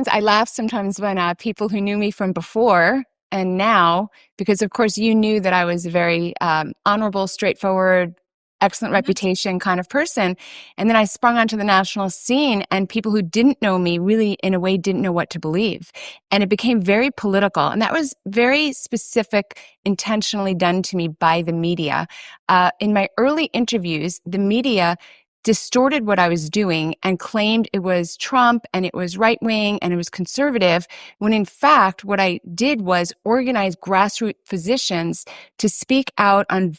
I laugh sometimes when people who knew me from before and now, because of course you knew that I was a very honorable, straightforward, excellent Mhm. reputation kind of person. And then I sprung onto the national scene, and people who didn't know me really, in a way, didn't know what to believe. And it became very political. And that was very specific, intentionally done to me by the media. In my early interviews, the media distorted what I was doing and claimed it was Trump and it was right wing and it was conservative, when in fact, what I did was organize grassroots physicians to speak out on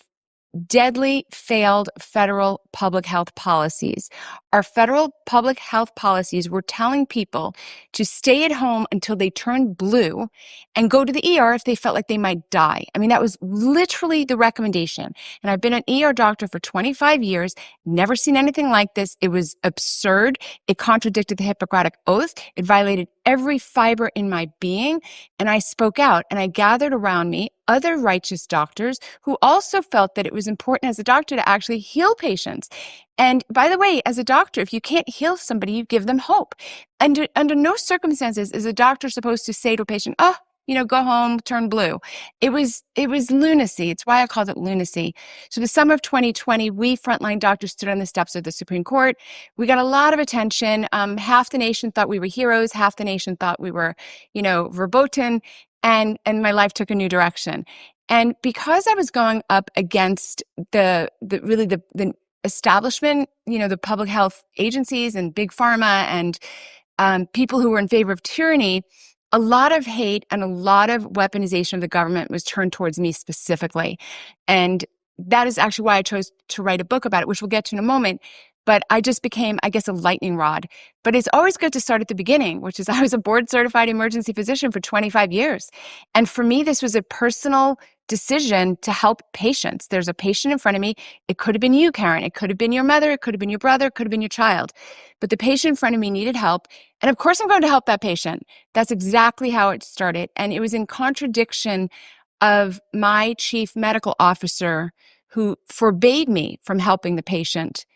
deadly failed federal public health policies. Our federal public health policies were telling people to stay at home until they turned blue and go to the ER if they felt like they might die. I mean, that was literally the recommendation. And I've been an ER doctor for 25 years, never seen anything like this. It was absurd. It contradicted the Hippocratic Oath. It violated every fiber in my being. And I spoke out, and I gathered around me other righteous doctors who also felt that it was important as a doctor to actually heal patients. And by the way, as a doctor, if you can't heal somebody, you give them hope. And under no circumstances is a doctor supposed to say to a patient, oh, go home, turn blue. It was lunacy. It's why I called it lunacy. So the summer of 2020, we frontline doctors stood on the steps of the Supreme Court. We got a lot of attention. Half the nation thought we were heroes. Half the nation thought we were, verboten. And my life took a new direction. And because I was going up against the establishment, the public health agencies and big pharma and people who were in favor of tyranny, a lot of hate and a lot of weaponization of the government was turned towards me specifically. And that is actually why I chose to write a book about it, which we'll get to in a moment. But I just became, I guess, a lightning rod. But it's always good to start at the beginning, which is I was a board certified emergency physician for 25 years. And for me, this was a personal decision to help patients. There's a patient in front of me. It could have been you, Karen. It could have been your mother. It could have been your brother. It could have been your child. But the patient in front of me needed help. And of course, I'm going to help that patient. That's exactly how it started. And it was in contradiction of my chief medical officer, who forbade me from helping the patient,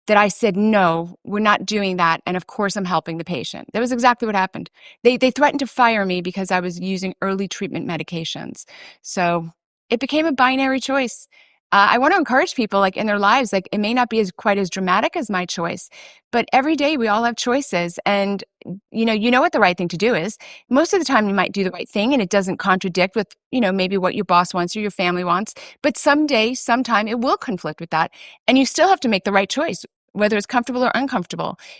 that I said, no, we're not doing that. And of course, I'm helping the patient. That was exactly what happened. They threatened to fire me because I was using early treatment medications. So it became a binary choice. I want to encourage people, like, in their lives, like, it may not be quite as dramatic as my choice, but every day we all have choices. And you know what the right thing to do is. Most of the time you might do the right thing and it doesn't contradict with, maybe what your boss wants or your family wants. But someday, sometime, it will conflict with that. And you still have to make the right choice, whether it's comfortable or uncomfortable.